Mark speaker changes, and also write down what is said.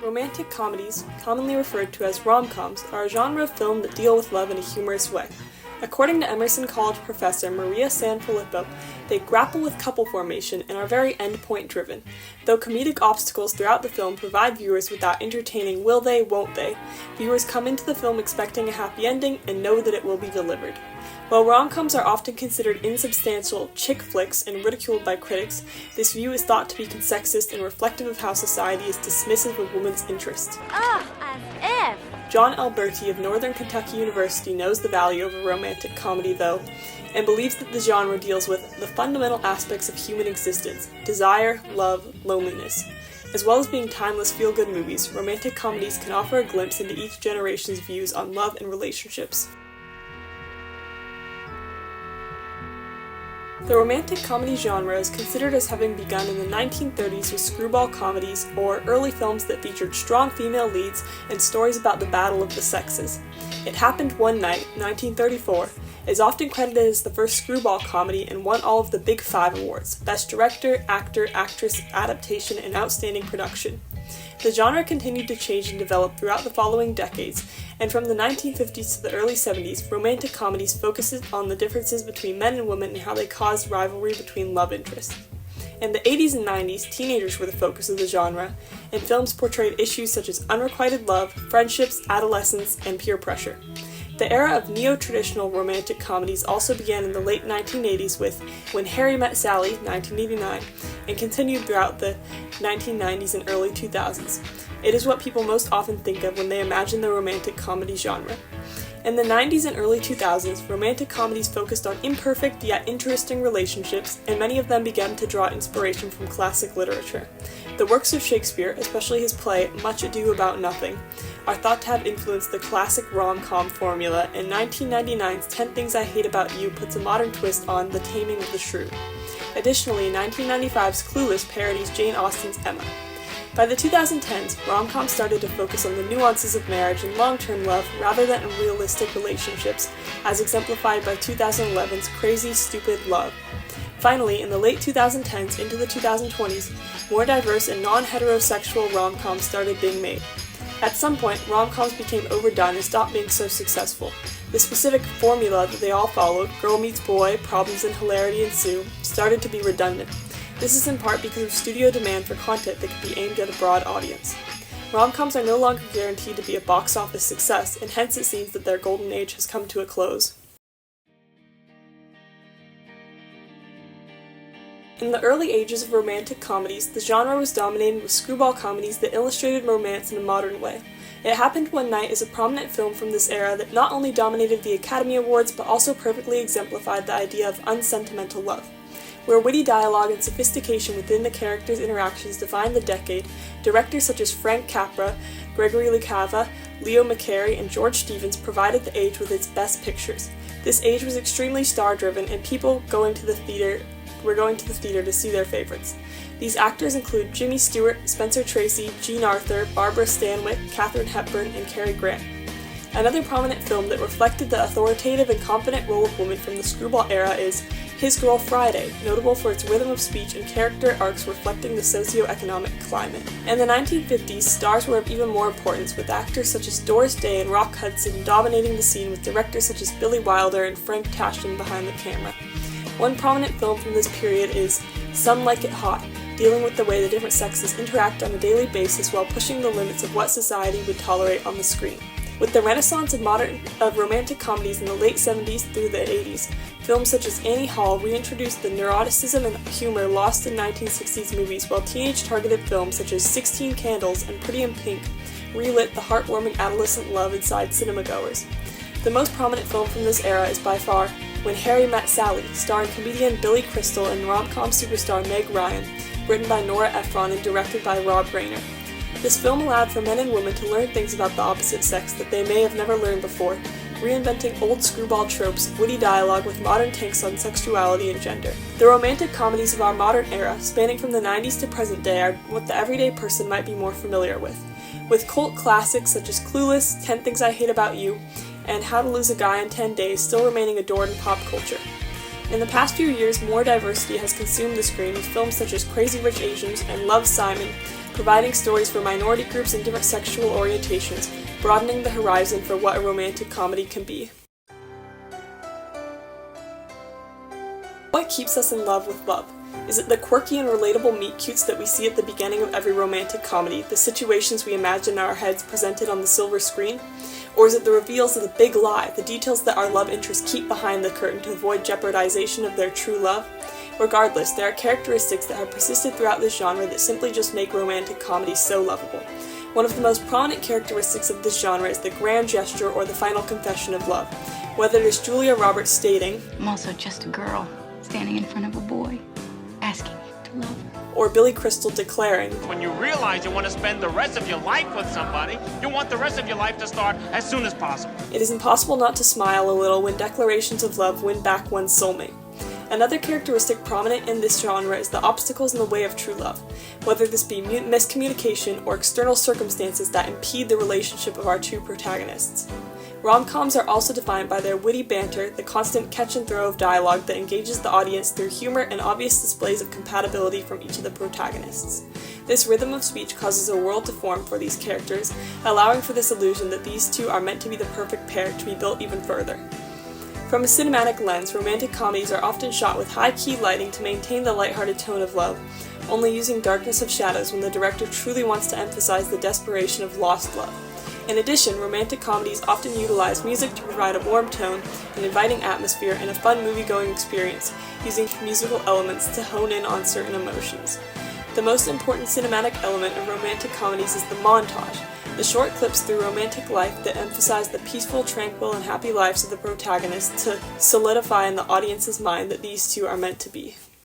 Speaker 1: Romantic comedies, commonly referred to as rom-coms, are a genre of film that deal with love in a humorous way. According to Emerson College professor Maria Sanfilippo, they grapple with couple formation and are very endpoint driven. Though comedic obstacles throughout the film provide viewers with that entertaining will they, won't they, viewers come into the film expecting a happy ending and know that it will be delivered. While rom-coms are often considered insubstantial chick flicks and ridiculed by critics, this view is thought to be sexist and reflective of how society is dismissive of women's interests.
Speaker 2: Ugh, as if!
Speaker 1: John Alberti of Northern Kentucky University knows the value of a romantic comedy, though, and believes that the genre deals with the fundamental aspects of human existence: desire, love, loneliness. As well as being timeless feel-good movies, romantic comedies can offer a glimpse into each generation's views on love and relationships. The romantic comedy genre is considered as having begun in the 1930s with screwball comedies, or early films that featured strong female leads and stories about the battle of the sexes. It Happened One Night, 1934, is often credited as the first screwball comedy and won all of the Big Five awards: Best Director, Actor, Actress, Adaptation, and Outstanding Production. The genre continued to change and develop throughout the following decades, and from the 1950s to the early 70s, romantic comedies focused on the differences between men and women and how they caused rivalry between love interests. In the 80s and 90s, teenagers were the focus of the genre, and films portrayed issues such as unrequited love, friendships, adolescence, and peer pressure. The era of neo-traditional romantic comedies also began in the late 1980s with When Harry Met Sally, 1989, and continued throughout the 1990s and early 2000s. It is what people most often think of when they imagine the romantic comedy genre. In the 90s and early 2000s, romantic comedies focused on imperfect yet interesting relationships, and many of them began to draw inspiration from classic literature. The works of Shakespeare, especially his play Much Ado About Nothing, are thought to have influenced the classic rom-com formula, and 1999's 10 Things I Hate About You puts a modern twist on The Taming of the Shrew. Additionally, 1995's Clueless parodies Jane Austen's Emma. By the 2010s, rom-coms started to focus on the nuances of marriage and long-term love rather than realistic relationships, as exemplified by 2011's Crazy Stupid Love. Finally, in the late 2010s into the 2020s, more diverse and non-heterosexual rom-coms started being made. At some point, rom-coms became overdone and stopped being so successful. The specific formula that they all followed, girl meets boy, problems and hilarity ensue, started to be redundant. This is in part because of studio demand for content that could be aimed at a broad audience. Rom-coms are no longer guaranteed to be a box office success, and hence it seems that their golden age has come to a close. In the early ages of romantic comedies, the genre was dominated with screwball comedies that illustrated romance in a modern way. It Happened One Night is a prominent film from this era that not only dominated the Academy Awards but also perfectly exemplified the idea of unsentimental love. Where witty dialogue and sophistication within the characters' interactions defined the decade, directors such as Frank Capra, Gregory LaCava, Leo McCarey, and George Stevens provided the age with its best pictures. This age was extremely star-driven, and people were going to the theater to see their favorites. These actors include Jimmy Stewart, Spencer Tracy, Jean Arthur, Barbara Stanwyck, Katharine Hepburn, and Cary Grant. Another prominent film that reflected the authoritative and confident role of women from the screwball era is His Girl Friday, notable for its rhythm of speech and character arcs reflecting the socio-economic climate. In the 1950s, stars were of even more importance, with actors such as Doris Day and Rock Hudson dominating the scene, with directors such as Billy Wilder and Frank Tashlin behind the camera. One prominent film from this period is Some Like It Hot, dealing with the way the different sexes interact on a daily basis while pushing the limits of what society would tolerate on the screen. With the renaissance of romantic comedies in the late 70s through the 80s, films such as Annie Hall reintroduced the neuroticism and humor lost in 1960s movies, while teenage-targeted films such as 16 Candles and Pretty in Pink relit the heartwarming adolescent love inside cinemagoers. The most prominent film from this era is by far When Harry Met Sally, starring comedian Billy Crystal and rom-com superstar Meg Ryan, written by Nora Ephron and directed by Rob Reiner. This film allowed for men and women to learn things about the opposite sex that they may have never learned before, reinventing old screwball tropes, witty dialogue with modern takes on sexuality and gender. The romantic comedies of our modern era, spanning from the 90s to present day, are what the everyday person might be more familiar with cult classics such as Clueless, 10 Things I Hate About You, and How to Lose a Guy in 10 Days still remaining adored in pop culture. In the past few years, more diversity has consumed the screen with films such as Crazy Rich Asians and Love, Simon, providing stories for minority groups and different sexual orientations, broadening the horizon for what a romantic comedy can be. What keeps us in love with love? Is it the quirky and relatable meet-cutes that we see at the beginning of every romantic comedy, the situations we imagine in our heads presented on the silver screen? Or is it the reveals of the big lie, the details that our love interests keep behind the curtain to avoid jeopardization of their true love? Regardless, there are characteristics that have persisted throughout this genre that simply just make romantic comedy so lovable. One of the most prominent characteristics of this genre is the grand gesture or the final confession of love. Whether it is Julia Roberts stating,
Speaker 2: "I'm also just a girl standing in front of a boy, asking to love her,"
Speaker 1: or Billy Crystal declaring,
Speaker 3: "When you realize you want to spend the rest of your life with somebody, you want the rest of your life to start as soon as possible."
Speaker 1: It is impossible not to smile a little when declarations of love win back one's soulmate. Another characteristic prominent in this genre is the obstacles in the way of true love, whether this be miscommunication or external circumstances that impede the relationship of our two protagonists. Rom-coms are also defined by their witty banter, the constant catch and throw of dialogue that engages the audience through humor and obvious displays of compatibility from each of the protagonists. This rhythm of speech causes a world to form for these characters, allowing for this illusion that these two are meant to be the perfect pair to be built even further. From a cinematic lens, romantic comedies are often shot with high-key lighting to maintain the lighthearted tone of love, only using darkness of shadows when the director truly wants to emphasize the desperation of lost love. In addition, romantic comedies often utilize music to provide a warm tone, an inviting atmosphere, and a fun movie-going experience, using musical elements to hone in on certain emotions. The most important cinematic element of romantic comedies is the montage, the short clips through romantic life that emphasize the peaceful, tranquil, and happy lives of the protagonists to solidify in the audience's mind that these two are meant to be.